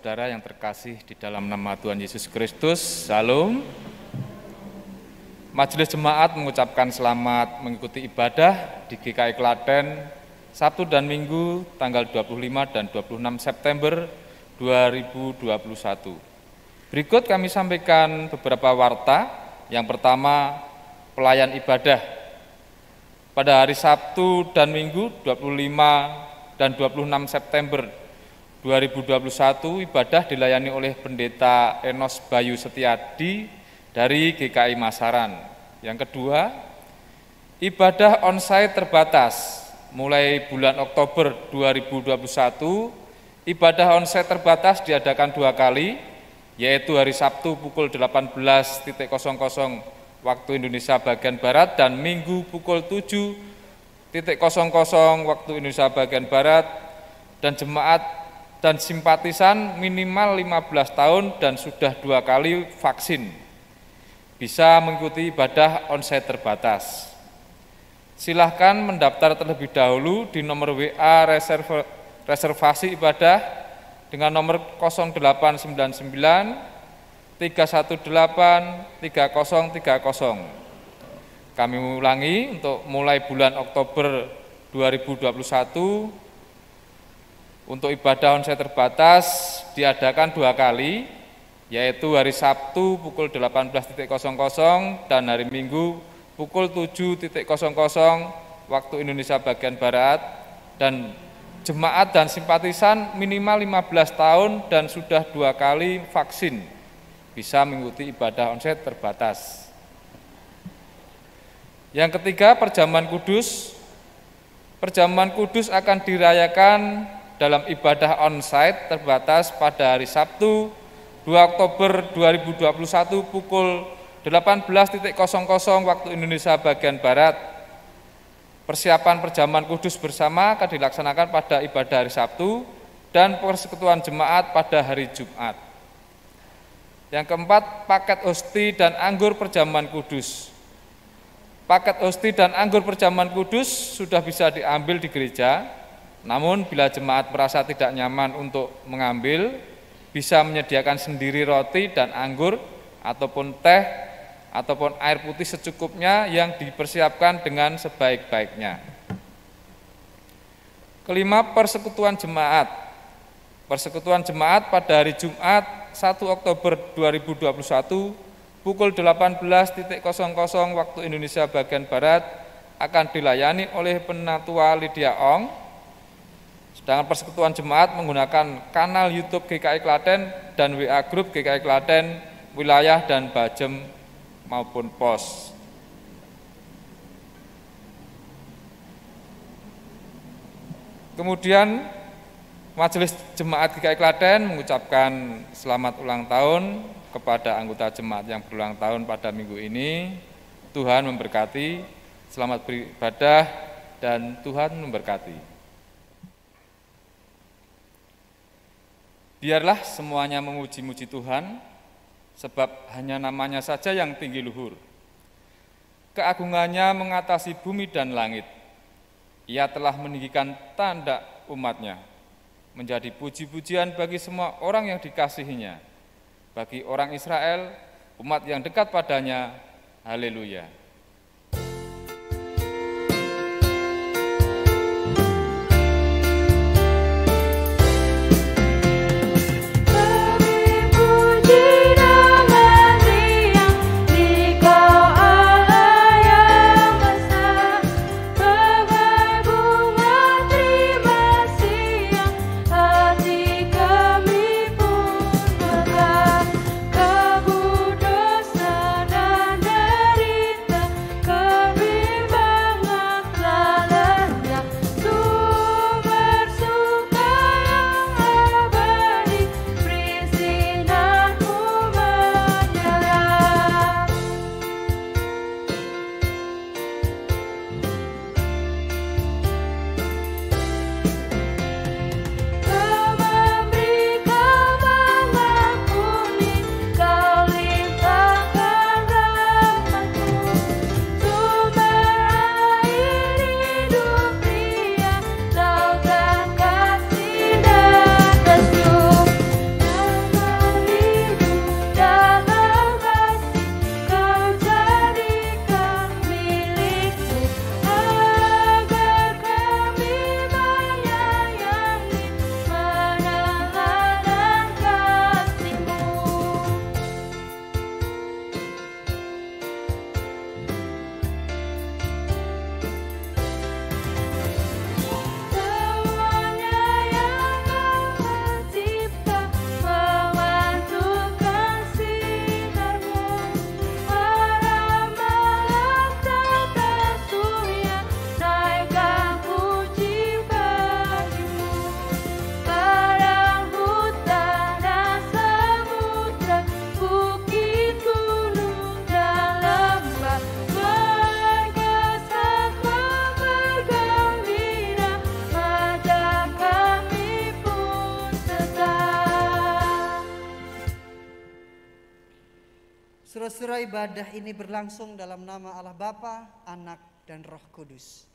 saudara-saudara yang terkasih di dalam nama Tuhan Yesus Kristus, Salam. Majelis Jemaat mengucapkan selamat mengikuti ibadah di GKI Klaten Sabtu dan Minggu tanggal 25 dan 26 September 2021. Berikut kami sampaikan beberapa warta. Yang pertama, pelayan ibadah. Pada hari Sabtu dan Minggu 25 dan 26 September 2021, ibadah dilayani oleh Pendeta Enos Bayu Setiadi dari GKI Masaran. Yang kedua, ibadah onsite terbatas. Mulai bulan Oktober 2021, ibadah onsite terbatas diadakan 2 kali, yaitu hari Sabtu pukul 18.00 waktu Indonesia bagian Barat dan Minggu pukul 7.00 waktu Indonesia bagian Barat, dan jemaat dan simpatisan minimal 15 tahun dan sudah 2 kali vaksin bisa mengikuti ibadah onsite terbatas. Silahkan mendaftar terlebih dahulu di nomor WA reservasi ibadah dengan nomor 0899 318 3030. Kami ulangi, untuk mulai bulan Oktober 2021, untuk ibadah onsite terbatas diadakan 2 kali, yaitu hari Sabtu pukul 18.00 dan hari Minggu pukul 7.00 waktu Indonesia bagian Barat, dan jemaat dan simpatisan minimal 15 tahun dan sudah 2 kali vaksin bisa mengikuti ibadah onsite terbatas. Yang ketiga, perjamuan kudus. Perjamuan kudus akan dirayakan dalam ibadah onsite terbatas pada hari Sabtu 2 Oktober 2021 pukul 18.00 waktu Indonesia bagian Barat. Persiapan perjamuan kudus bersama akan dilaksanakan pada ibadah hari Sabtu dan persekutuan jemaat pada hari Jumat. Yang keempat, paket hosti dan anggur perjamuan kudus. Paket hosti dan anggur perjamuan kudus sudah bisa diambil di gereja. Namun bila jemaat merasa tidak nyaman untuk mengambil, bisa menyediakan sendiri roti dan anggur ataupun teh ataupun air putih secukupnya yang dipersiapkan dengan sebaik-baiknya. Kelima, persekutuan jemaat. Persekutuan jemaat pada hari Jumat 1 Oktober 2021 pukul 18.00 waktu Indonesia bagian Barat akan dilayani oleh Penatua Lydia Ong. Sedangkan persekutuan jemaat menggunakan kanal YouTube GKI Klaten dan WA Group GKI Klaten, wilayah dan Bajem maupun pos. Kemudian Majelis Jemaat GKI Klaten mengucapkan selamat ulang tahun kepada anggota jemaat yang berulang tahun pada minggu ini. Tuhan memberkati, selamat beribadah, dan Tuhan memberkati. Biarlah semuanya memuji-muji Tuhan, sebab hanya namanya saja yang tinggi luhur. Keagungannya mengatasi bumi dan langit. Ia telah meninggikan tanda umatnya, menjadi puji-pujian bagi semua orang yang dikasihinya. Bagi orang Israel, umat yang dekat padanya, haleluya. Dosa dan derita Saudara-saudara, ibadah ini berlangsung dalam nama Allah Bapa, Anak, dan Roh Kudus.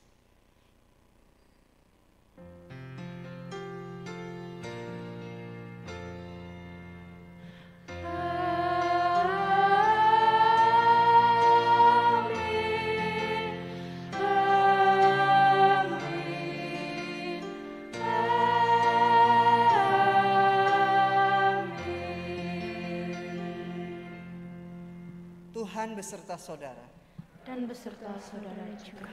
Tuhan beserta saudara. Dan beserta saudara juga.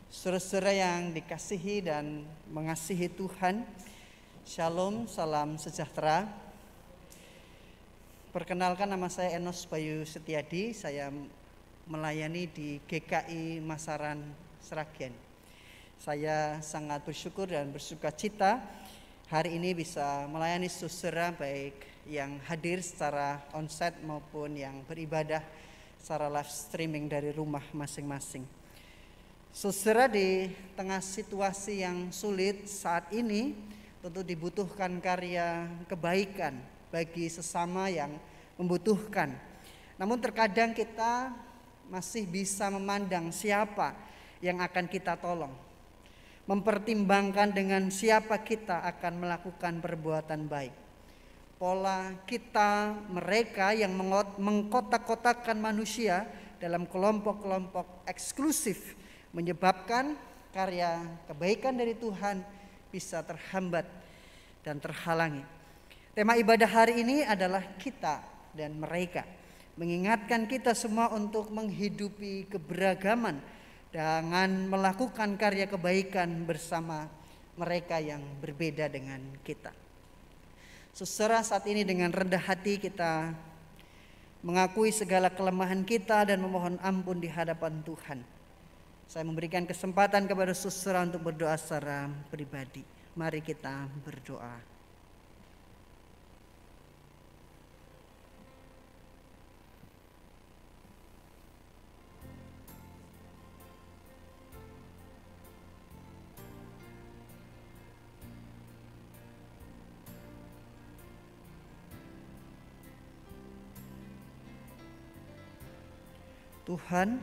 Saudara-saudara yang dikasihi dan mengasihi Tuhan, Shalom, salam sejahtera. Perkenalkan, nama saya Enos Bayu Setiadi, saya melayani di GKI Masaran Sragen. Saya sangat bersyukur dan bersuka cita hari ini bisa melayani saudara baik yang hadir secara onsite maupun yang beribadah secara live streaming dari rumah masing-masing. Saudara, di tengah situasi yang sulit saat ini tentu dibutuhkan karya kebaikan bagi sesama yang membutuhkan. Namun terkadang kita masih bisa memandang siapa yang akan kita tolong, mempertimbangkan dengan siapa kita akan melakukan perbuatan baik. Pola kita mereka yang mengkotak-kotakkan manusia dalam kelompok-kelompok eksklusif menyebabkan karya kebaikan dari Tuhan bisa terhambat dan terhalangi. Tema ibadah hari ini adalah kita dan mereka, mengingatkan kita semua untuk menghidupi keberagaman dengan melakukan karya kebaikan bersama mereka yang berbeda dengan kita. Saudara, saat ini dengan rendah hati kita mengakui segala kelemahan kita dan memohon ampun di hadapan Tuhan. Saya memberikan kesempatan kepada saudara untuk berdoa secara pribadi. Mari kita berdoa. Tuhan,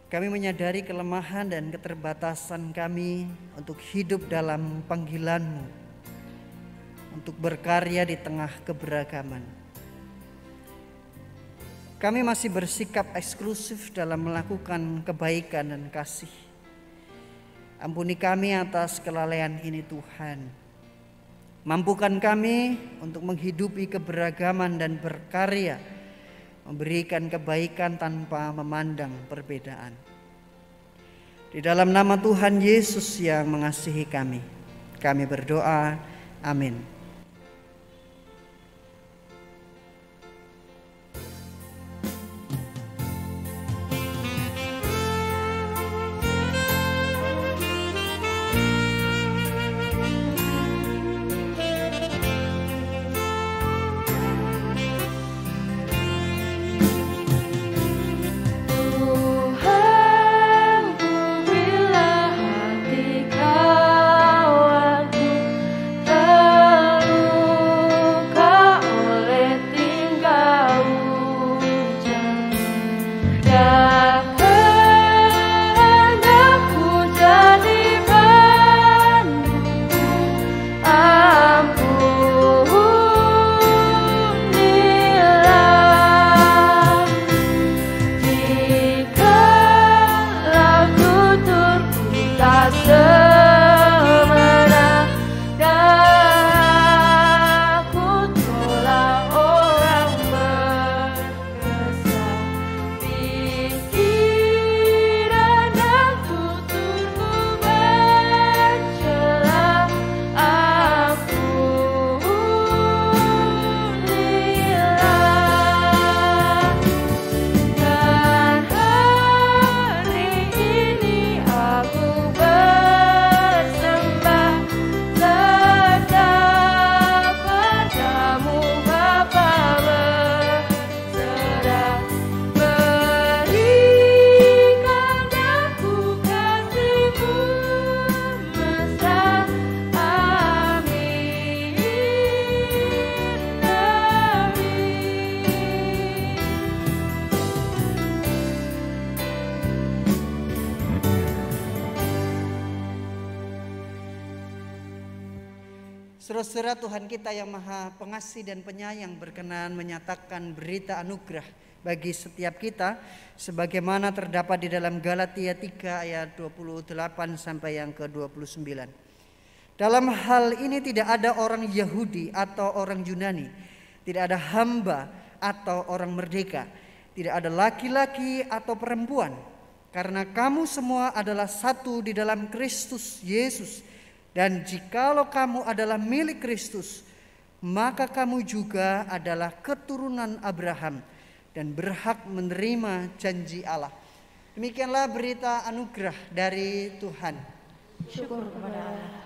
kami menyadari kelemahan dan keterbatasan kami untuk hidup dalam panggilan-Mu, untuk berkarya di tengah keberagaman. Kami masih bersikap eksklusif dalam melakukan kebaikan dan kasih. Ampuni kami atas kelalaian ini Tuhan. Mampukan kami untuk menghidupi keberagaman dan berkarya, memberikan kebaikan tanpa memandang perbedaan. Di dalam nama Tuhan Yesus yang mengasihi kami berdoa. Amin. Telah Saudara-saudara, Tuhan kita yang Maha Pengasih dan Penyayang berkenan menyatakan berita anugerah bagi setiap kita sebagaimana terdapat di dalam Galatia 3 ayat 28 sampai yang ke-29. Dalam hal ini tidak ada orang Yahudi atau orang Yunani, tidak ada hamba atau orang merdeka, tidak ada laki-laki atau perempuan, karena kamu semua adalah satu di dalam Kristus Yesus. Dan jikalau kamu adalah milik Kristus, maka kamu juga adalah keturunan Abraham dan berhak menerima janji Allah. Demikianlah berita anugerah dari Tuhan. Syukur kepada Allah.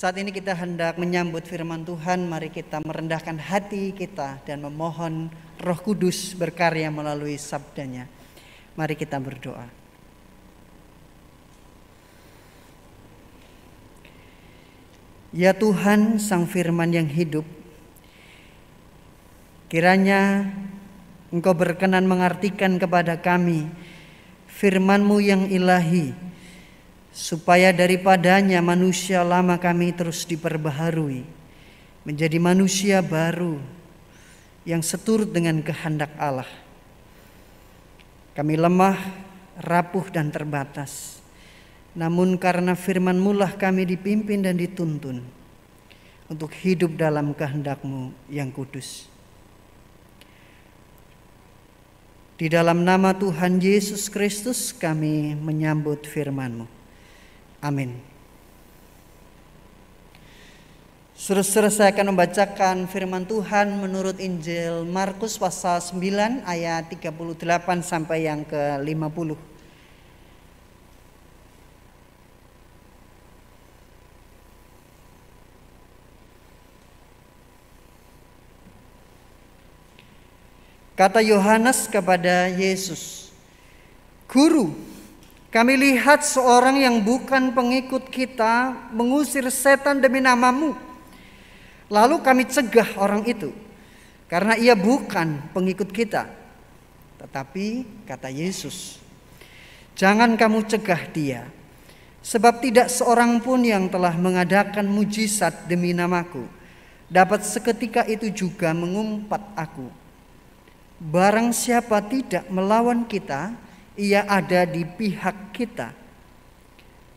Saat ini kita hendak menyambut firman Tuhan. Mari kita merendahkan hati kita dan memohon Roh Kudus berkarya melalui sabdanya. Mari kita berdoa. Ya Tuhan, Sang Firman yang hidup, kiranya Engkau berkenan mengartikan kepada kami firman-Mu yang ilahi, supaya daripadanya manusia lama kami terus diperbaharui menjadi manusia baru yang seturut dengan kehendak Allah. Kami lemah, rapuh dan terbatas, namun karena firman-Mu lah kami dipimpin dan dituntun untuk hidup dalam kehendak-Mu yang kudus. Di dalam nama Tuhan Yesus Kristus kami menyambut firman-Mu. Amin. Saudara-saudara, saya akan membacakan firman Tuhan menurut Injil Markus pasal 9 ayat 38 sampai yang ke-50. Kata Yohanes kepada Yesus, "Guru, kami lihat seorang yang bukan pengikut kita mengusir setan demi nama-Mu. Lalu kami cegah orang itu karena ia bukan pengikut kita." Tetapi kata Yesus, "Jangan kamu cegah dia, sebab tidak seorang pun yang telah mengadakan mujizat demi nama-Ku dapat seketika itu juga mengumpat Aku. Barang siapa tidak melawan kita, ia ada di pihak kita.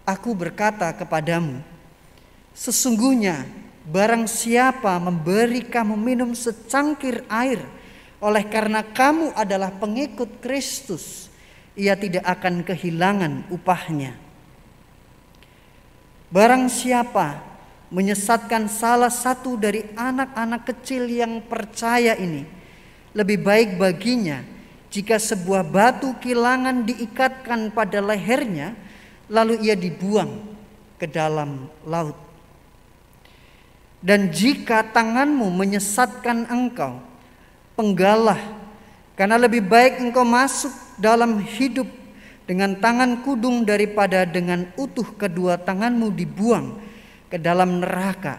Aku berkata kepadamu, sesungguhnya barang siapa memberi kamu minum secangkir air oleh karena kamu adalah pengikut Kristus, ia tidak akan kehilangan upahnya. Barang siapa menyesatkan salah satu dari anak-anak kecil yang percaya ini, lebih baik baginya jika sebuah batu kilangan diikatkan pada lehernya, lalu ia dibuang ke dalam laut. Dan jika tanganmu menyesatkan engkau, penggalah, karena lebih baik engkau masuk dalam hidup dengan tangan kudung daripada dengan utuh kedua tanganmu dibuang ke dalam neraka,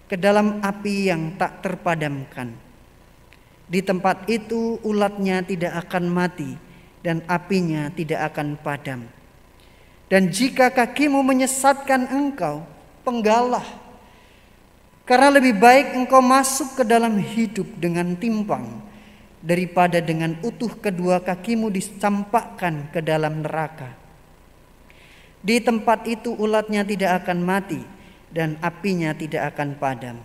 ke dalam api yang tak terpadamkan. Di tempat itu ulatnya tidak akan mati dan apinya tidak akan padam. Dan jika kakimu menyesatkan engkau, penggalah, karena lebih baik engkau masuk ke dalam hidup dengan timpang daripada dengan utuh kedua kakimu dicampakkan ke dalam neraka. Di tempat itu ulatnya tidak akan mati dan apinya tidak akan padam.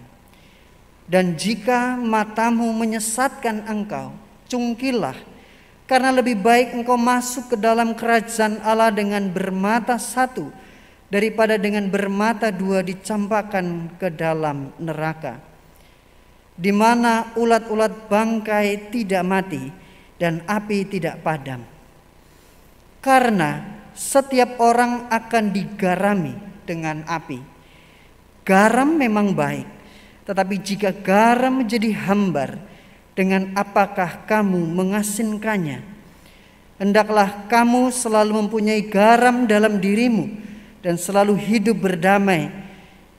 Dan jika matamu menyesatkan engkau, cungkilah, karena lebih baik engkau masuk ke dalam kerajaan Allah dengan bermata satu daripada dengan bermata dua dicampakkan ke dalam neraka, di mana ulat-ulat bangkai tidak mati dan api tidak padam. Karena setiap orang akan digarami dengan api. Garam memang baik, tetapi jika garam menjadi hambar, dengan apakah kamu mengasinkannya? Hendaklah kamu selalu mempunyai garam dalam dirimu dan selalu hidup berdamai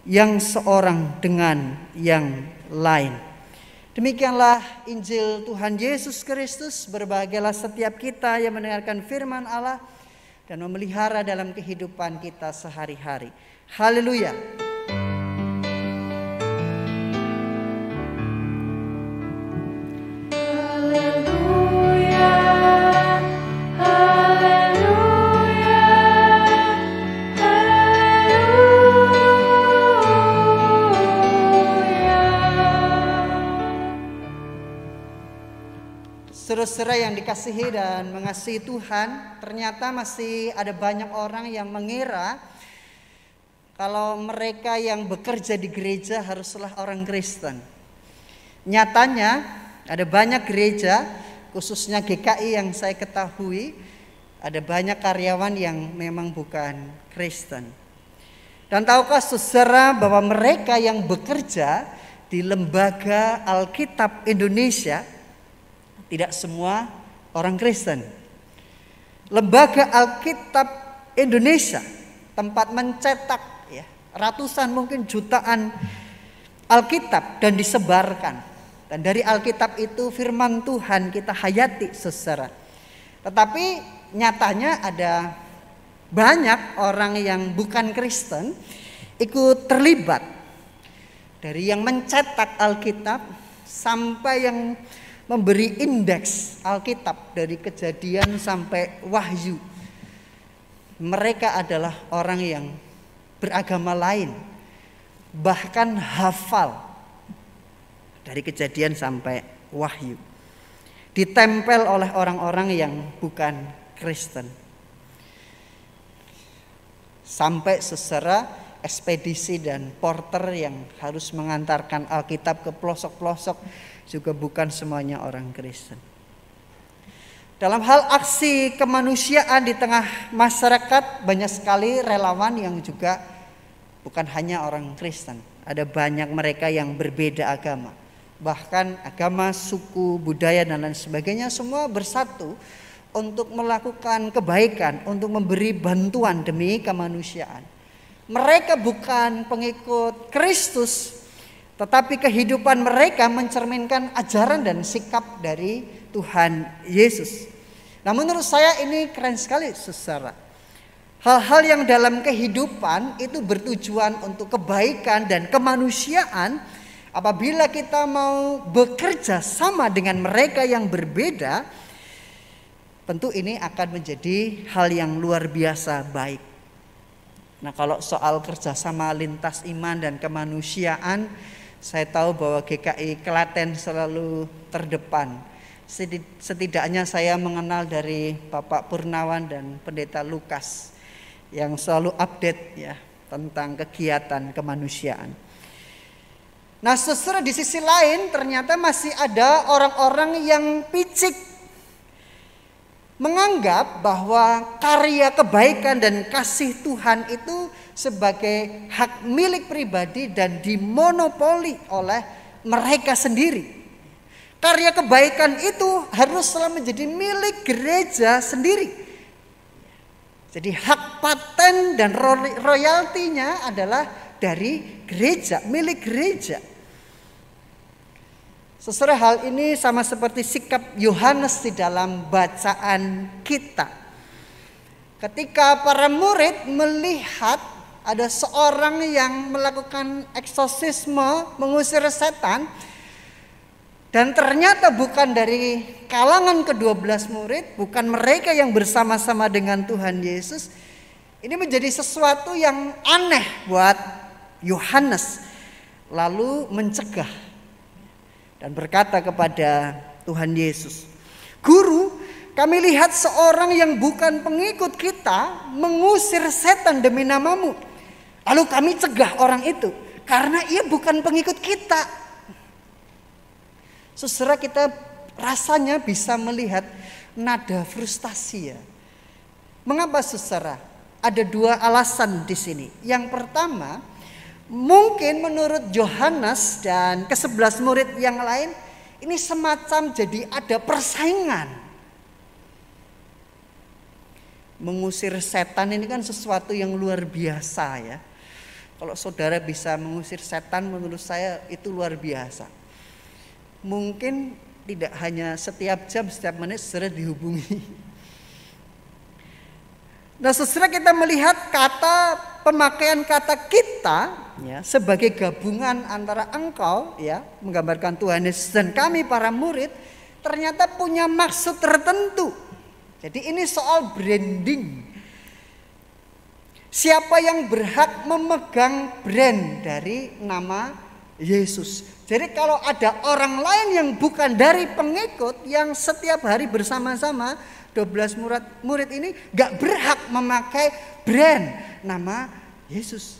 yang seorang dengan yang lain. Demikianlah Injil Tuhan Yesus Kristus. Berbahagialah setiap kita yang mendengarkan firman Allah dan memelihara dalam kehidupan kita sehari-hari. Haleluya. Saudara-saudara yang dikasihi dan mengasihi Tuhan, ternyata masih ada banyak orang yang mengira kalau mereka yang bekerja di gereja haruslah orang Kristen. Nyatanya ada banyak gereja, khususnya GKI yang saya ketahui, ada banyak karyawan yang memang bukan Kristen. Dan tahukah saudara bahwa mereka yang bekerja di Lembaga Alkitab Indonesia tidak semua orang Kristen. Lembaga Alkitab Indonesia, tempat mencetak ratusan mungkin jutaan Alkitab dan disebarkan. Dan dari Alkitab itu firman Tuhan kita hayati saudara. Tetapi nyatanya ada banyak orang yang bukan Kristen ikut terlibat. Dari yang mencetak Alkitab sampai yang memberi indeks Alkitab dari Kejadian sampai Wahyu. Mereka adalah orang yang beragama lain, bahkan hafal dari Kejadian sampai Wahyu, ditempel oleh orang-orang yang bukan Kristen. Sampai saudara ekspedisi dan porter yang harus mengantarkan Alkitab ke pelosok-pelosok juga bukan semuanya orang Kristen. Dalam hal aksi kemanusiaan di tengah masyarakat, banyak sekali relawan yang juga bukan hanya orang Kristen. Ada banyak mereka yang berbeda agama. Bahkan agama, suku, budaya dan lain sebagainya semua bersatu untuk melakukan kebaikan, untuk memberi bantuan demi kemanusiaan. Mereka bukan pengikut Kristus, tetapi kehidupan mereka mencerminkan ajaran dan sikap dari Tuhan Yesus. Nah, menurut saya ini keren sekali, saudara. Hal-hal yang dalam kehidupan itu bertujuan untuk kebaikan dan kemanusiaan. Apabila kita mau bekerja sama dengan mereka yang berbeda, tentu ini akan menjadi hal yang luar biasa baik. Nah, kalau soal kerjasama lintas iman dan kemanusiaan, saya tahu bahwa GKI Klaten selalu terdepan. Setidaknya saya mengenal dari Bapak Purnawan dan Pendeta Lukas yang selalu update ya tentang kegiatan kemanusiaan. Nah, saudara, di sisi lain ternyata masih ada orang-orang yang picik, menganggap bahwa karya kebaikan dan kasih Tuhan itu sebagai hak milik pribadi dan dimonopoli oleh mereka sendiri. Karya kebaikan itu haruslah menjadi milik gereja sendiri. Jadi hak paten dan royaltinya adalah dari gereja, milik gereja. Saudara, hal ini sama seperti sikap Yohanes di dalam bacaan kita. Ketika para murid melihat ada seorang yang melakukan eksorsisme, mengusir setan, dan ternyata bukan dari kalangan ke-12 murid, bukan mereka yang bersama-sama dengan Tuhan Yesus, ini menjadi sesuatu yang aneh buat Yohanes. Lalu mencegah dan berkata kepada Tuhan Yesus, "Guru, kami lihat seorang yang bukan pengikut kita mengusir setan demi namamu. Lalu kami cegah orang itu karena ia bukan pengikut kita." Saudara, kita rasanya bisa melihat nada frustasi ya. Mengapa, saudara? Ada dua alasan di sini. Yang pertama, mungkin menurut Yohanes dan ke-11 murid yang lain, ini semacam jadi ada persaingan. Mengusir setan ini kan sesuatu yang luar biasa ya. Kalau saudara bisa mengusir setan, menurut saya itu luar biasa. Mungkin tidak hanya setiap jam, setiap menit saudara dihubungi. Nah, saudara, kita melihat pemakaian kata kita ya, sebagai gabungan antara engkau ya, menggambarkan Tuhan Yesus, dan kami para murid ternyata punya maksud tertentu. Jadi ini soal branding. Siapa yang berhak memegang brand dari nama Yesus? Jadi kalau ada orang lain yang bukan dari pengikut yang setiap hari bersama-sama 12 murid ini gak berhak memakai brand nama Yesus.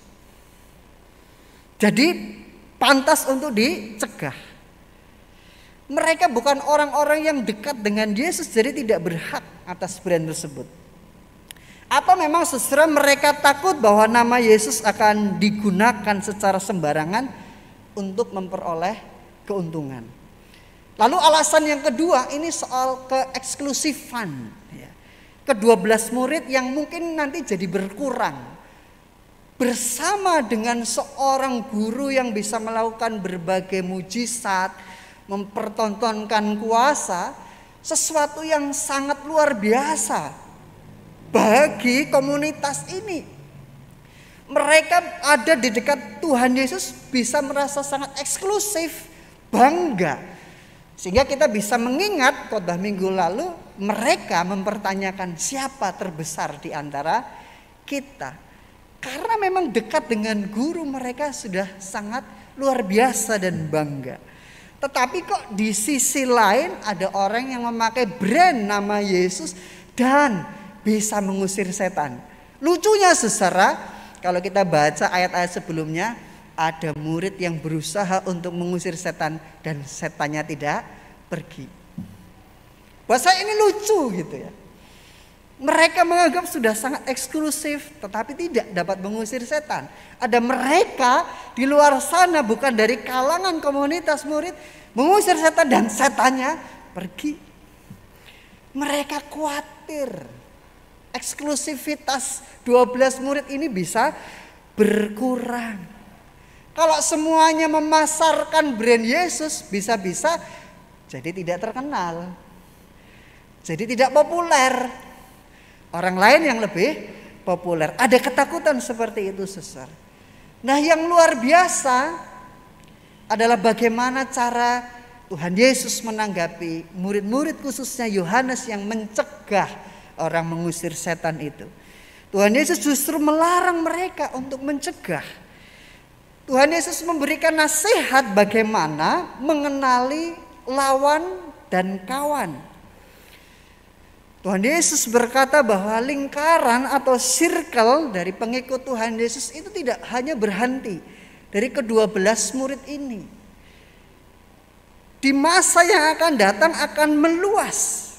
Jadi pantas untuk dicegah. Mereka bukan orang-orang yang dekat dengan Yesus, jadi tidak berhak atas brand tersebut. Atau memang saudara mereka takut bahwa nama Yesus akan digunakan secara sembarangan untuk memperoleh keuntungan. Lalu alasan yang kedua ini soal keeksklusifan ya. Ke-12 murid yang mungkin nanti jadi berkurang bersama dengan seorang guru yang bisa melakukan berbagai mujizat, mempertontonkan kuasa, sesuatu yang sangat luar biasa bagi komunitas ini. Mereka ada di dekat Tuhan Yesus bisa merasa sangat eksklusif, bangga. Sehingga kita bisa mengingat khotbah minggu lalu mereka mempertanyakan siapa terbesar di antara kita. Karena memang dekat dengan guru mereka sudah sangat luar biasa dan bangga. Tetapi kok di sisi lain ada orang yang memakai brand nama Yesus dan bisa mengusir setan. Lucunya saudara, kalau kita baca ayat-ayat sebelumnya, ada murid yang berusaha untuk mengusir setan dan setannya tidak pergi. Bahasa ini lucu gitu ya. Mereka menganggap sudah sangat eksklusif, tetapi tidak dapat mengusir setan. Ada mereka di luar sana, bukan dari kalangan komunitas murid, mengusir setan dan setannya pergi. Mereka khawatir eksklusivitas 12 murid ini bisa berkurang. Kalau semuanya memasarkan brand Yesus, bisa-bisa jadi tidak terkenal, jadi tidak populer. Orang lain yang lebih populer. Ada ketakutan seperti itu, saudara. Nah, yang luar biasa adalah bagaimana cara Tuhan Yesus menanggapi murid-murid, khususnya Yohanes yang mencegah orang mengusir setan itu. Tuhan Yesus justru melarang mereka untuk mencegah. Tuhan Yesus memberikan nasihat bagaimana mengenali lawan dan kawan. Tuhan Yesus berkata bahwa lingkaran atau circle dari pengikut Tuhan Yesus itu tidak hanya berhenti dari ke-12 murid ini. Di masa yang akan datang akan meluas.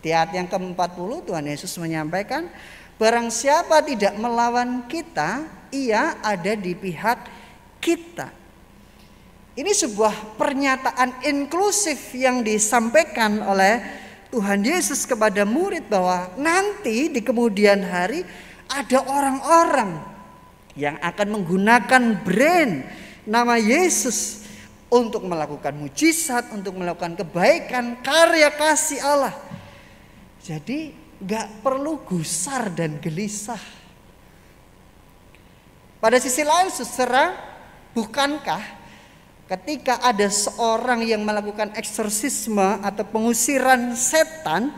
Di ayat yang ke-40 Tuhan Yesus menyampaikan, barang siapa tidak melawan kita, ia ada di pihak kita. Ini sebuah pernyataan inklusif yang disampaikan oleh Tuhan Yesus kepada murid bahwa nanti di kemudian hari ada orang-orang yang akan menggunakan brand nama Yesus untuk melakukan mujizat, untuk melakukan kebaikan, karya kasih Allah. Jadi gak perlu gusar dan gelisah. Pada sisi lain, saudara, bukankah ketika ada seorang yang melakukan eksorsisme atau pengusiran setan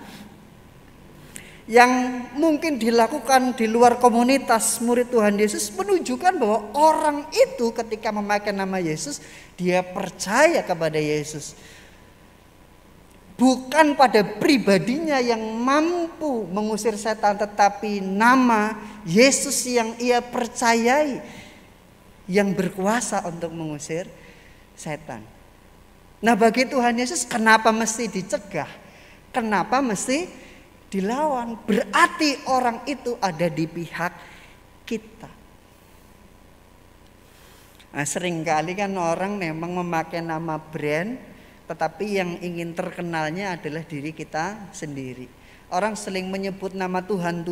yang mungkin dilakukan di luar komunitas murid Tuhan Yesus, menunjukkan bahwa orang itu ketika memakai nama Yesus, dia percaya kepada Yesus. Bukan pada pribadinya yang mampu mengusir setan, tetapi nama Yesus yang ia percayai yang berkuasa untuk mengusir setan. Nah, bagi Tuhan Yesus, kenapa mesti dicegah? Kenapa mesti dilawan? Berarti orang itu ada di pihak kita. Nah, seringkali kan orang memang memakai nama brand, tetapi yang ingin terkenalnya adalah diri kita sendiri. Orang sering menyebut nama Tuhan,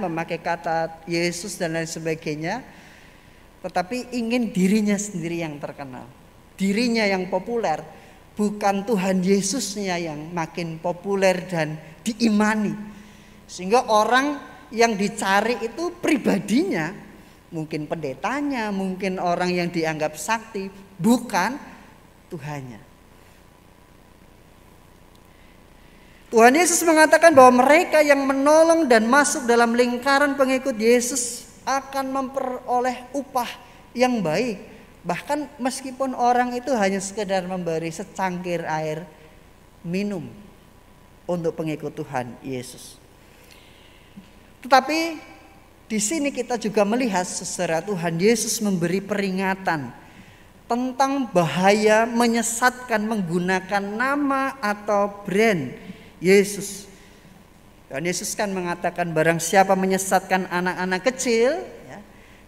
memakai kata Yesus dan lain sebagainya, tetapi ingin dirinya sendiri yang terkenal. Dirinya yang populer, bukan Tuhan Yesusnya yang makin populer dan diimani. Sehingga orang yang dicari itu pribadinya, mungkin pendetanya, mungkin orang yang dianggap sakti, bukan Tuhannya. Tuhan Yesus mengatakan bahwa mereka yang menolong dan masuk dalam lingkaran pengikut Yesus akan memperoleh upah yang baik. Bahkan meskipun orang itu hanya sekedar memberi secangkir air minum untuk pengikut Tuhan Yesus. Tetapi di sini kita juga melihat secara Tuhan Yesus memberi peringatan tentang bahaya menyesatkan menggunakan nama atau brand Yesus. Tuhan Yesus kan mengatakan barang siapa menyesatkan anak-anak kecil,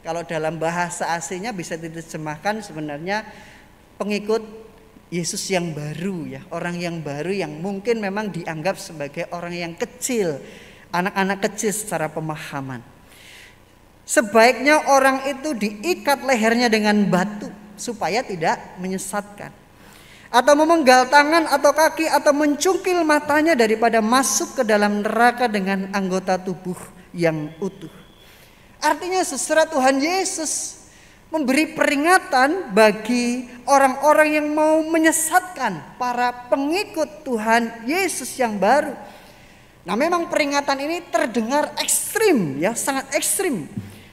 kalau dalam bahasa aslinya bisa diterjemahkan sebenarnya pengikut Yesus yang baru, ya, orang yang baru yang mungkin memang dianggap sebagai orang yang kecil, anak-anak kecil secara pemahaman. Sebaiknya orang itu diikat lehernya dengan batu supaya tidak menyesatkan, atau memenggal tangan atau kaki, atau mencungkil matanya daripada masuk ke dalam neraka dengan anggota tubuh yang utuh. Artinya saudara, Tuhan Yesus memberi peringatan bagi orang-orang yang mau menyesatkan para pengikut Tuhan Yesus yang baru. Nah, memang peringatan ini terdengar ekstrim, ya, sangat ekstrim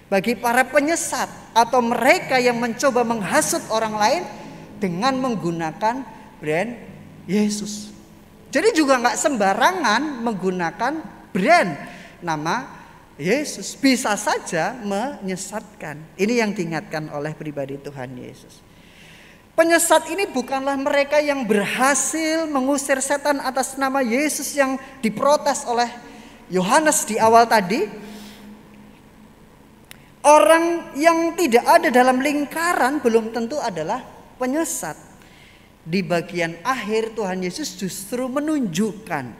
bagi para penyesat atau mereka yang mencoba menghasut orang lain dengan menggunakan brand Yesus. Jadi juga nggak sembarangan menggunakan brand nama Yesus bisa saja menyesatkan. Ini yang diingatkan oleh pribadi Tuhan Yesus. Penyesat ini bukanlah mereka yang berhasil mengusir setan atas nama Yesus yang diprotes oleh Yohanes di awal tadi. Orang yang tidak ada dalam lingkaran belum tentu adalah penyesat. Di bagian akhir Tuhan Yesus justru menunjukkan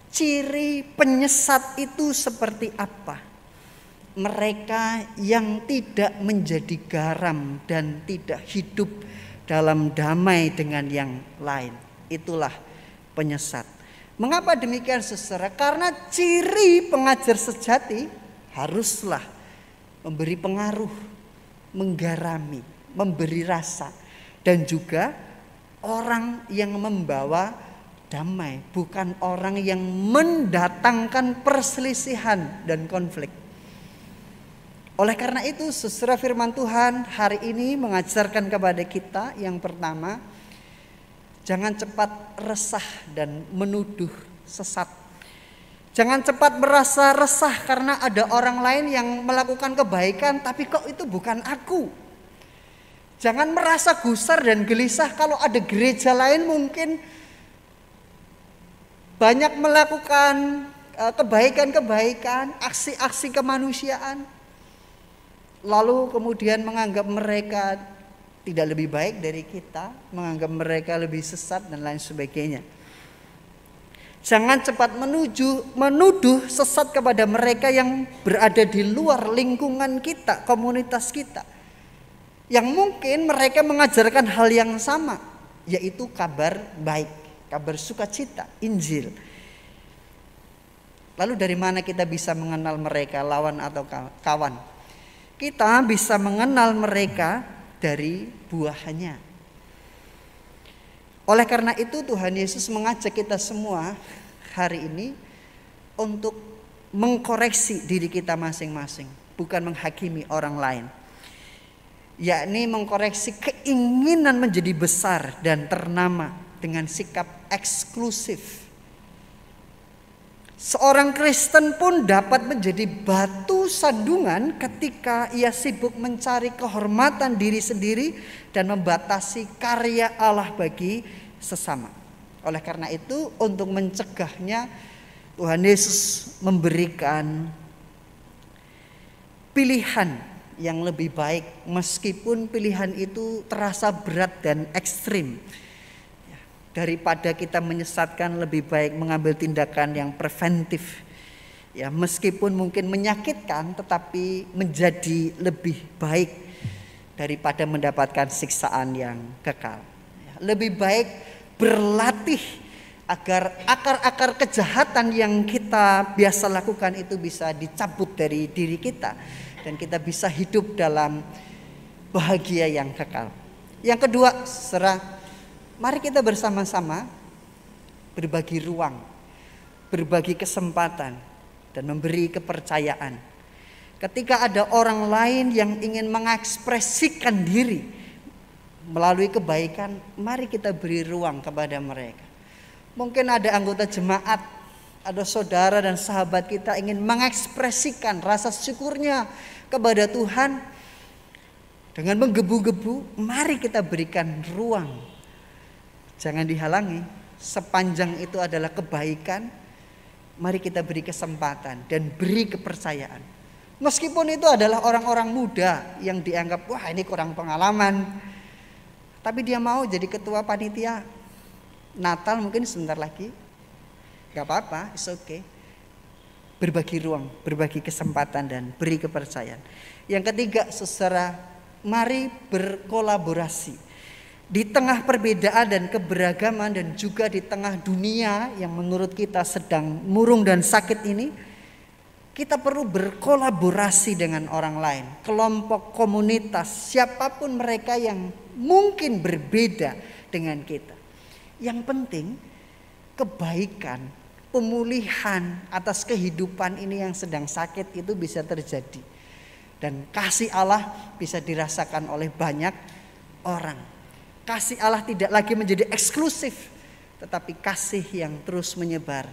ciri penyesat itu seperti apa. Mereka yang tidak menjadi garam dan tidak hidup dalam damai dengan yang lain. Itulah penyesat. Mengapa demikian saudara? Karena ciri pengajar sejati haruslah memberi pengaruh, menggarami, memberi rasa. Dan juga orang yang membawa damai, bukan orang yang mendatangkan perselisihan dan konflik. Oleh karena itu, saudara, firman Tuhan hari ini mengajarkan kepada kita yang pertama, jangan cepat resah dan menuduh sesat. Jangan cepat merasa resah karena ada orang lain yang melakukan kebaikan, tapi kok itu bukan aku. Jangan merasa gusar dan gelisah kalau ada gereja lain mungkin banyak melakukan kebaikan-kebaikan, aksi-aksi kemanusiaan. Lalu kemudian menganggap mereka tidak lebih baik dari kita, menganggap mereka lebih sesat dan lain sebagainya. Jangan cepat menuduh sesat kepada mereka yang berada di luar lingkungan kita, komunitas kita. Yang mungkin mereka mengajarkan hal yang sama, yaitu kabar baik, kabar sukacita, Injil. Lalu dari mana kita bisa mengenal mereka lawan atau kawan? Kita bisa mengenal mereka dari buahnya. Oleh karena itu Tuhan Yesus mengajak kita semua hari ini untuk mengkoreksi diri kita masing-masing, bukan menghakimi orang lain. Yakni mengkoreksi keinginan menjadi besar dan ternama dengan sikap eksklusif. Seorang Kristen pun dapat menjadi batu sandungan ketika ia sibuk mencari kehormatan diri sendiri dan membatasi karya Allah bagi sesama. Oleh karena itu, untuk mencegahnya, Tuhan Yesus memberikan pilihan yang lebih baik, meskipun pilihan itu terasa berat dan ekstrim. Daripada kita menyesatkan, lebih baik mengambil tindakan yang preventif. Ya, meskipun mungkin menyakitkan, tetapi menjadi lebih baik daripada mendapatkan siksaan yang kekal. Ya, lebih baik berlatih agar akar-akar kejahatan yang kita biasa lakukan itu bisa dicabut dari diri kita dan kita bisa hidup dalam bahagia yang kekal. Yang kedua, mari kita bersama-sama berbagi ruang, berbagi kesempatan, dan memberi kepercayaan. Ketika ada orang lain yang ingin mengekspresikan diri melalui kebaikan, mari kita beri ruang kepada mereka. Mungkin ada anggota jemaat, ada saudara dan sahabat kita ingin mengekspresikan rasa syukurnya kepada Tuhan dengan menggebu-gebu, mari kita berikan ruang. Jangan dihalangi, sepanjang itu adalah kebaikan, mari kita beri kesempatan dan beri kepercayaan. Meskipun itu adalah orang-orang muda yang dianggap, wah ini kurang pengalaman, tapi dia mau jadi ketua panitia Natal mungkin sebentar lagi, gak apa-apa, it's okay. Berbagi ruang, berbagi kesempatan dan beri kepercayaan. Yang ketiga, saudara, mari berkolaborasi. Di tengah perbedaan dan keberagaman dan juga di tengah dunia yang menurut kita sedang murung dan sakit ini, kita perlu berkolaborasi dengan orang lain, kelompok, komunitas, siapapun mereka yang mungkin berbeda dengan kita. Yang penting kebaikan, pemulihan atas kehidupan ini yang sedang sakit itu bisa terjadi. Dan kasih Allah bisa dirasakan oleh banyak orang. Kasih Allah tidak lagi menjadi eksklusif, tetapi kasih yang terus menyebar.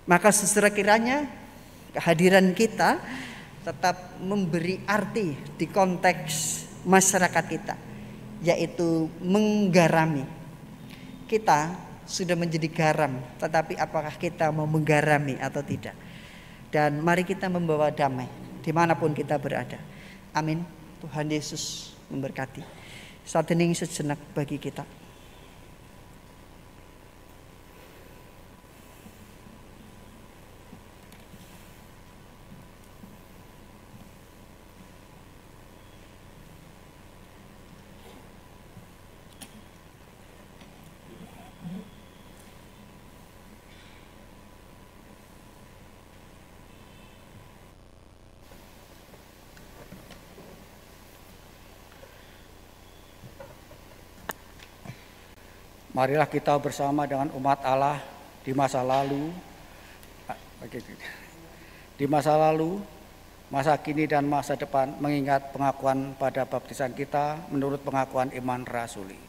Maka saudara kiranya kehadiran kita tetap memberi arti di konteks masyarakat kita, yaitu menggarami. Kita sudah menjadi garam, tetapi apakah kita mau menggarami atau tidak? Dan mari kita membawa damai dimanapun kita berada. Amin. Tuhan Yesus memberkati. Saat hening sejenak bagi kita. Marilah kita bersama dengan umat Allah di masa lalu, masa kini dan masa depan mengingat pengakuan pada baptisan kita menurut pengakuan iman rasuli.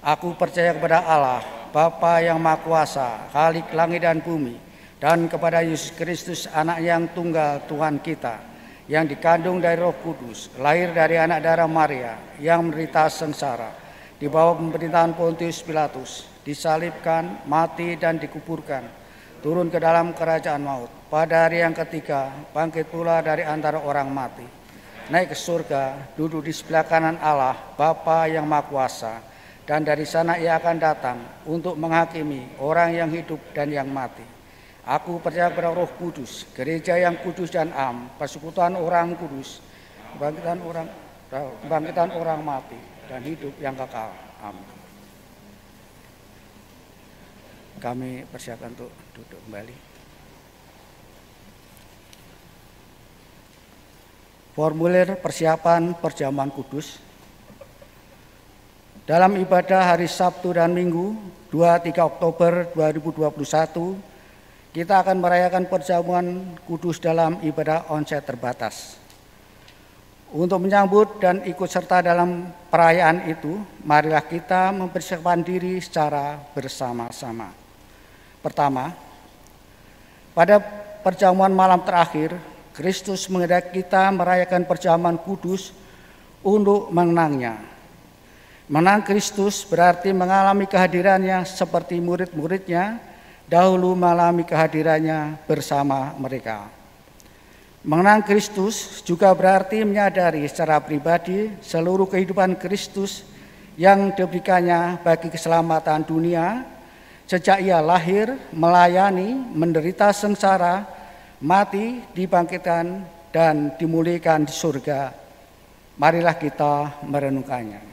Aku percaya kepada Allah, Bapa yang Maha Kuasa, Khalik langit dan bumi, dan kepada Yesus Kristus, Anak yang tunggal Tuhan kita, yang dikandung dari Roh Kudus, lahir dari anak darah Maria, yang menderita sengsara, di bawah pemerintahan Pontius Pilatus, disalibkan, mati dan dikuburkan, turun ke dalam kerajaan maut. Pada hari yang ketiga, bangkit pula dari antara orang mati, naik ke surga, duduk di sebelah kanan Allah, Bapa yang Maha Kuasa, dan dari sana ia akan datang untuk menghakimi orang yang hidup dan yang mati. Aku percaya kepada Roh Kudus, gereja yang kudus dan am, persekutuan orang kudus, kebangkitan orang mati, dan hidup yang kekal. Amin. Kami persiapkan untuk duduk kembali. Formulir persiapan perjamuan kudus. Dalam ibadah hari Sabtu dan Minggu 2-3 Oktober 2021, kita akan merayakan perjamuan kudus dalam ibadah onsite terbatas. Untuk menyambut dan ikut serta dalam perayaan itu, marilah kita mempersiapkan diri secara bersama-sama. Pertama, pada perjamuan malam terakhir, Kristus menghendaki kita merayakan perjamuan kudus untuk mengenangnya. Mengenang Kristus berarti mengalami kehadirannya seperti murid-muridnya dahulu mengalami kehadirannya bersama mereka. Mengenang Kristus juga berarti menyadari secara pribadi seluruh kehidupan Kristus yang diberikannya bagi keselamatan dunia sejak ia lahir, melayani, menderita sengsara, mati, dibangkitkan, dan dimuliakan di surga. Marilah kita merenungkannya.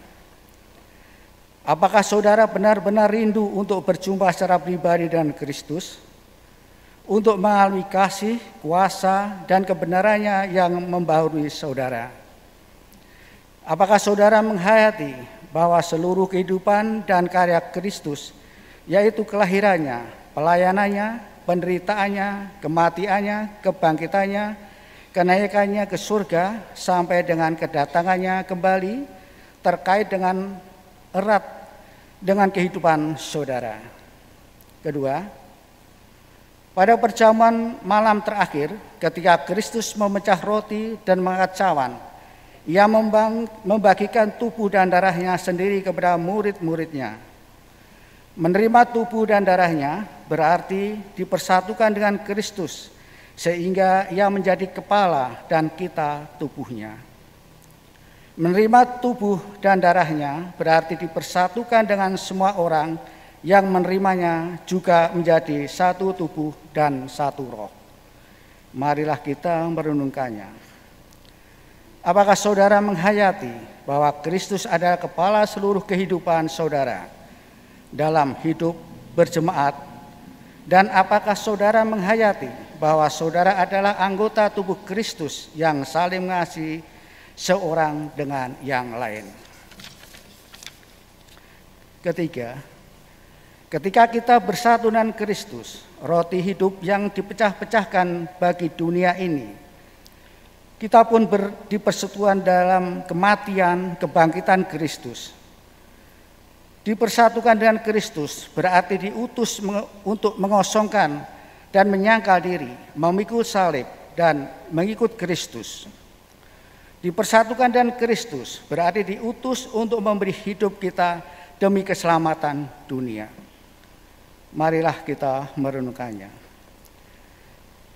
Apakah saudara benar-benar rindu untuk berjumpa secara pribadi dengan Kristus? Untuk mengalami kasih, kuasa, dan kebenarannya yang membaharui saudara. Apakah saudara menghayati bahwa seluruh kehidupan dan karya Kristus, yaitu kelahirannya, pelayanannya, penderitaannya, kematiannya, kebangkitannya, kenaikannya ke surga, sampai dengan kedatangannya kembali, terkait dengan erat dengan kehidupan saudara? Kedua, pada perjamuan malam terakhir, ketika Kristus memecah roti dan mengangkat cawan, ia membagikan tubuh dan darahnya sendiri kepada murid-muridnya. Menerima tubuh dan darahnya berarti dipersatukan dengan Kristus, sehingga ia menjadi kepala dan kita tubuhnya. Menerima tubuh dan darahnya berarti dipersatukan dengan semua orang yang menerimanya juga menjadi satu tubuh dan satu roh. Marilah kita merenungkannya. Apakah saudara menghayati bahwa Kristus adalah kepala seluruh kehidupan saudara dalam hidup berjemaat? Dan apakah saudara menghayati bahwa saudara adalah anggota tubuh Kristus yang saling mengasihi seorang dengan yang lain? Ketiga, ketika kita bersatu dengan Kristus, roti hidup yang dipecah-pecahkan bagi dunia ini, kita pun dipersatukan dalam kematian kebangkitan Kristus. Dipersatukan dengan Kristus berarti diutus untuk mengosongkan dan menyangkal diri, memikul salib dan mengikut Kristus. Dipersatukan dengan Kristus berarti diutus untuk memberi hidup kita demi keselamatan dunia. Marilah kita merenungkannya.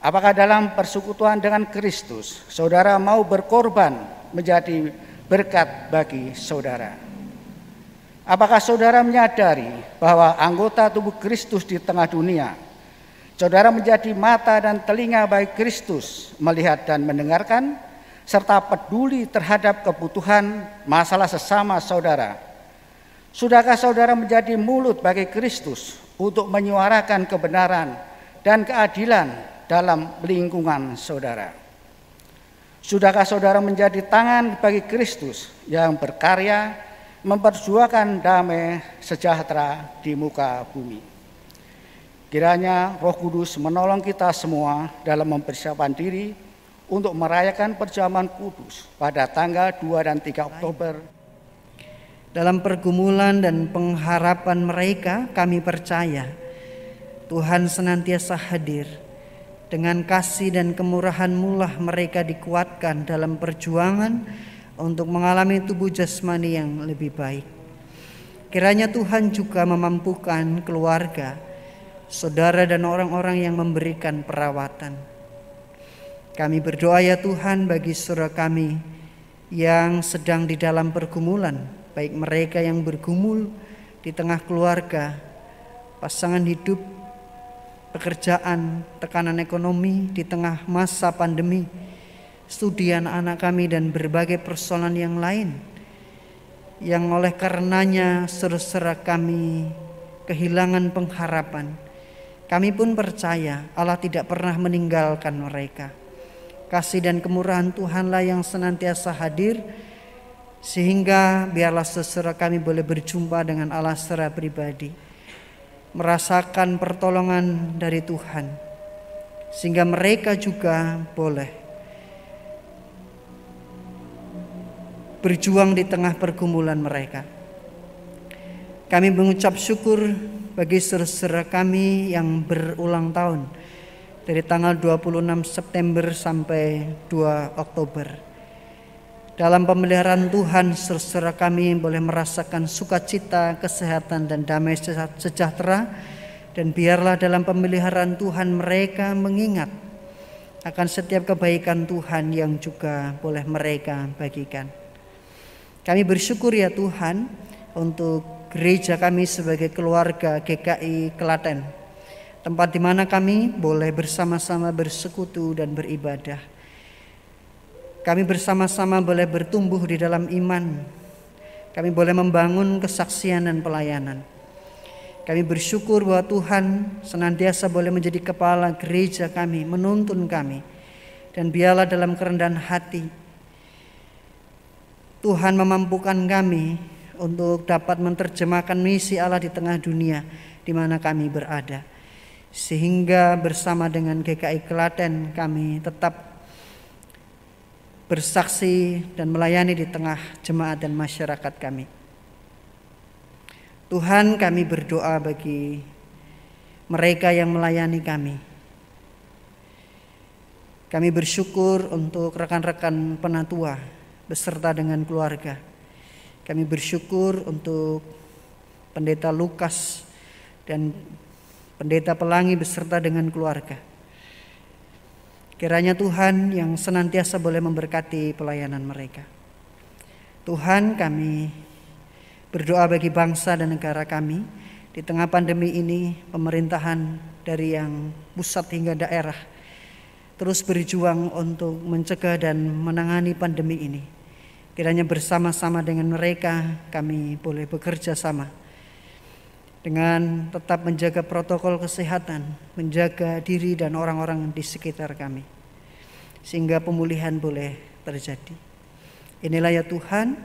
Apakah dalam persekutuan dengan Kristus, saudara mau berkorban menjadi berkat bagi saudara? Apakah saudara menyadari bahwa anggota tubuh Kristus di tengah dunia, saudara menjadi mata dan telinga bagi Kristus, melihat dan mendengarkan, serta peduli terhadap kebutuhan masalah sesama saudara? Sudahkah saudara menjadi mulut bagi Kristus untuk menyuarakan kebenaran dan keadilan dalam lingkungan saudara? Sudahkah saudara menjadi tangan bagi Kristus yang berkarya memperjuangkan damai sejahtera di muka bumi? Kiranya Roh Kudus menolong kita semua dalam mempersiapkan diri untuk merayakan perjamuan kudus pada tanggal 2 dan 3 Oktober. Dalam pergumulan dan pengharapan mereka, kami percaya Tuhan senantiasa hadir. Dengan kasih dan kemurahan-Mu lah mereka dikuatkan dalam perjuangan untuk mengalami tubuh jasmani yang lebih baik. Kiranya Tuhan juga memampukan keluarga, saudara dan orang-orang yang memberikan perawatan. Kami berdoa ya Tuhan bagi saudara kami yang sedang di dalam pergumulan, baik mereka yang bergumul di tengah keluarga, pasangan hidup, pekerjaan, tekanan ekonomi di tengah masa pandemi, studi anak-anak kami dan berbagai persoalan yang lain yang oleh karenanya saudara kami kehilangan pengharapan. Kami pun percaya Allah tidak pernah meninggalkan mereka. Kasih dan kemurahan Tuhanlah yang senantiasa hadir, sehingga biarlah saudara kami boleh berjumpa dengan Allah secara pribadi, merasakan pertolongan dari Tuhan, sehingga mereka juga boleh berjuang di tengah pergumulan mereka. Kami mengucap syukur bagi saudara kami yang berulang tahun dari tanggal 26 September sampai 2 Oktober. Dalam pemeliharaan Tuhan, saudara kami boleh merasakan sukacita, kesehatan dan damai sejahtera, dan biarlah dalam pemeliharaan Tuhan mereka mengingat akan setiap kebaikan Tuhan yang juga boleh mereka bagikan. Kami bersyukur ya Tuhan untuk gereja kami sebagai keluarga GKI Klaten, tempat di mana kami boleh bersama-sama bersekutu dan beribadah. Kami bersama-sama boleh bertumbuh di dalam iman. Kami boleh membangun kesaksian dan pelayanan. Kami bersyukur bahwa Tuhan senantiasa boleh menjadi kepala gereja kami, menuntun kami. Dan biarlah dalam kerendahan hati Tuhan memampukan kami untuk dapat menerjemahkan misi Allah di tengah dunia di mana kami berada. Sehingga bersama dengan GKI Klaten kami tetap bersaksi dan melayani di tengah jemaat dan masyarakat kami. Tuhan, kami berdoa bagi mereka yang melayani kami. Kami bersyukur untuk rekan-rekan penatua beserta dengan keluarga. Kami bersyukur untuk Pendeta Lukas dan Pendeta Pelangi beserta dengan keluarga. Kiranya Tuhan yang senantiasa boleh memberkati pelayanan mereka. Tuhan, kami berdoa bagi bangsa dan negara kami. Di tengah pandemi ini, pemerintahan dari yang pusat hingga daerah terus berjuang untuk mencegah dan menangani pandemi ini. Kiranya bersama-sama dengan mereka kami boleh bekerja sama dengan tetap menjaga protokol kesehatan, menjaga diri dan orang-orang di sekitar kami, sehingga pemulihan boleh terjadi. Inilah ya Tuhan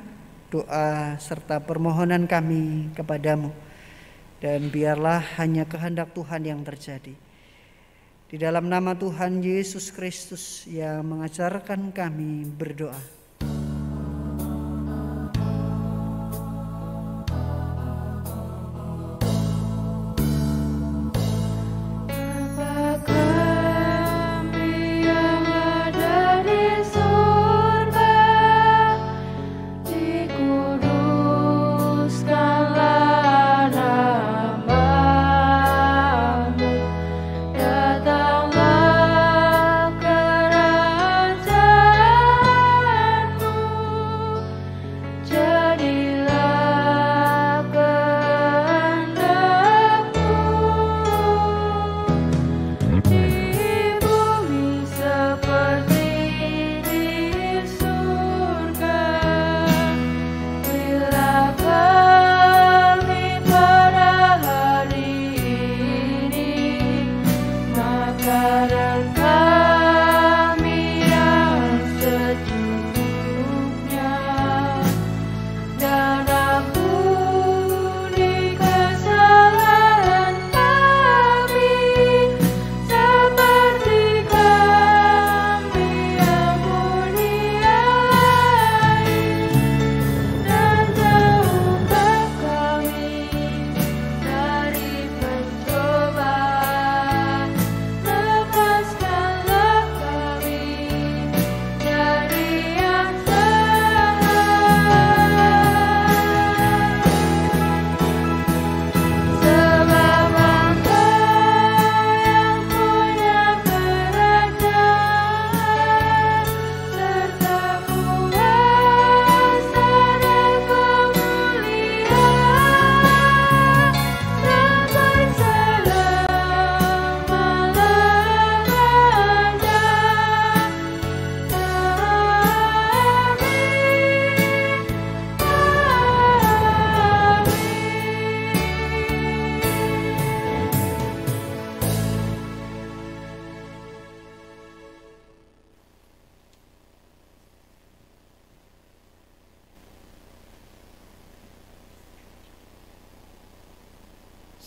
doa serta permohonan kami kepadamu, dan biarlah hanya kehendak Tuhan yang terjadi. Di dalam nama Tuhan Yesus Kristus yang mengajarkan kami berdoa. Bapa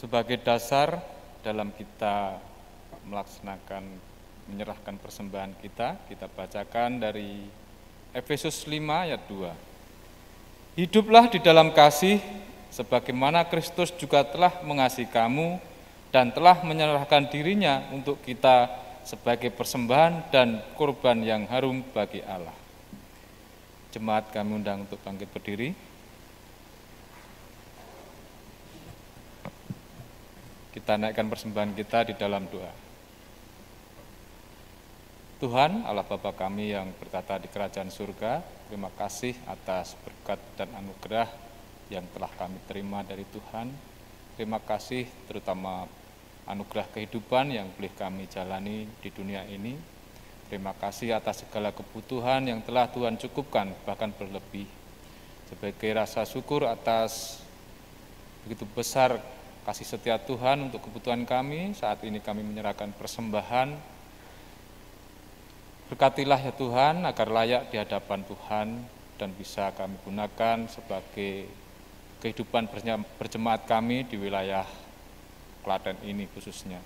Sebagai dasar dalam kita menyerahkan persembahan kita bacakan dari Efesus 5 ayat 2. Hiduplah di dalam kasih, sebagaimana Kristus juga telah mengasihi kamu dan telah menyerahkan dirinya untuk kita sebagai persembahan dan kurban yang harum bagi Allah. Jemaat kami undang untuk bangkit berdiri. Kita naikkan persembahan kita di dalam doa. Tuhan, Allah Bapa kami yang bertata di kerajaan surga, terima kasih atas berkat dan anugerah yang telah kami terima dari Tuhan. Terima kasih terutama anugerah kehidupan yang boleh kami jalani di dunia ini. Terima kasih atas segala kebutuhan yang telah Tuhan cukupkan, bahkan berlebih. Sebagai rasa syukur atas begitu besar kasih setia Tuhan untuk kebutuhan kami, saat ini kami menyerahkan persembahan. Berkatilah ya Tuhan agar layak di hadapan Tuhan dan bisa kami gunakan sebagai kehidupan berjemaat kami di wilayah Klaten ini khususnya.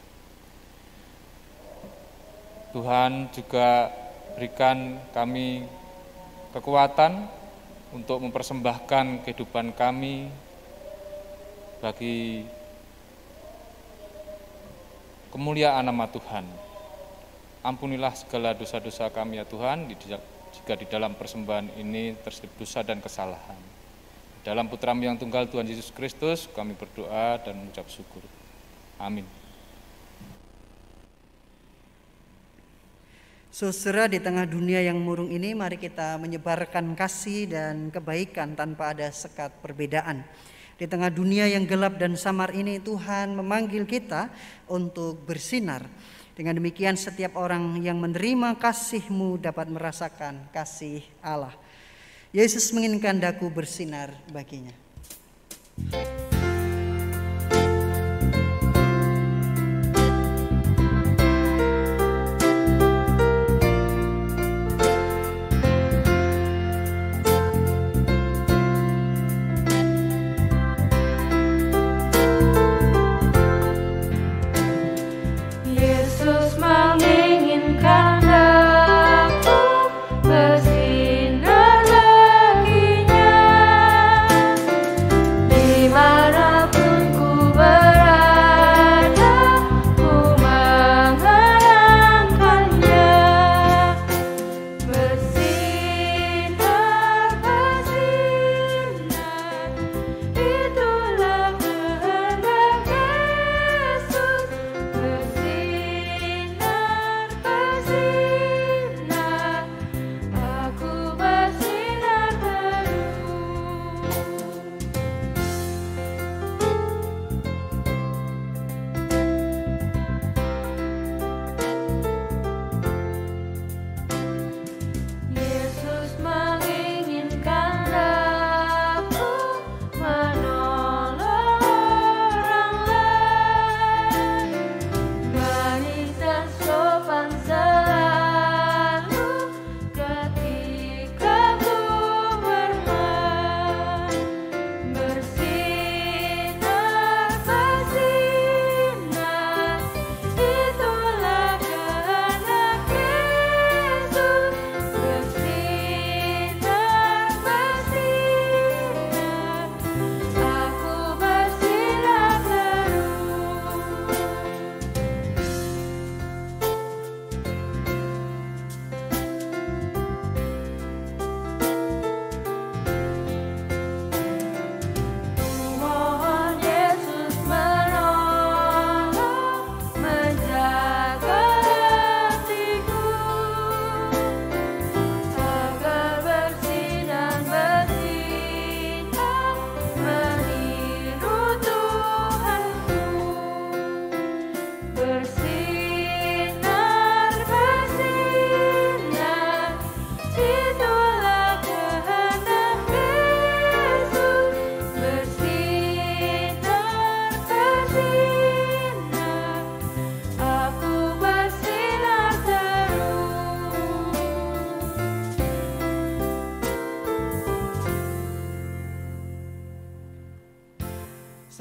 Tuhan juga berikan kami kekuatan untuk mempersembahkan kehidupan kami bagi kemuliaan nama Tuhan. Ampunilah segala dosa-dosa kami ya Tuhan, jika di dalam persembahan ini terselip dosa dan kesalahan. Dalam Putra-Mu yang tunggal Tuhan Yesus Kristus, kami berdoa dan mengucap syukur. Amin. Saudara, di tengah dunia yang murung ini, mari kita menyebarkan kasih dan kebaikan tanpa ada sekat perbedaan. Di tengah dunia yang gelap dan samar ini, Tuhan memanggil kita untuk bersinar. Dengan demikian setiap orang yang menerima kasih-Mu dapat merasakan kasih Allah. Yesus menginginkan daku bersinar baginya. Bersinar baginya di mana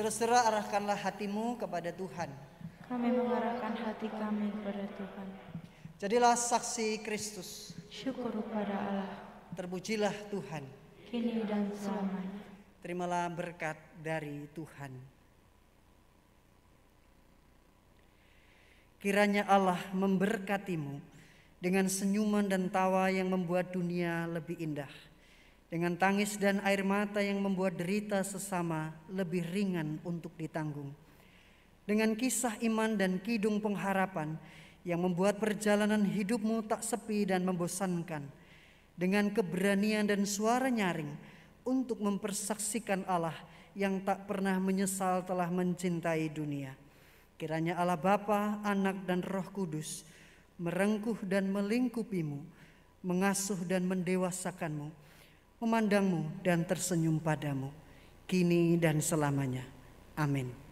Saudara-saudara, arahkanlah hatimu kepada Tuhan. Kami mengarahkan hati kami kepada Tuhan. Jadilah saksi Kristus. Syukur kepada Allah, Terpujilah Tuhan. kini dan selamanya. Terimalah berkat dari Tuhan. Kiranya Allah memberkatimu dengan senyuman dan tawa yang membuat dunia lebih indah, dengan tangis dan air mata yang membuat derita sesama lebih ringan untuk ditanggung, dengan kisah iman dan kidung pengharapan yang membuat perjalanan hidupmu tak sepi dan membosankan, dengan keberanian dan suara nyaring untuk mempersaksikan Allah yang tak pernah menyesal telah mencintai dunia. Kiranya Allah Bapa, Anak dan Roh Kudus merengkuh dan melingkupimu, mengasuh dan mendewasakanmu, memandangmu dan tersenyum padamu, kini dan selamanya. Amin.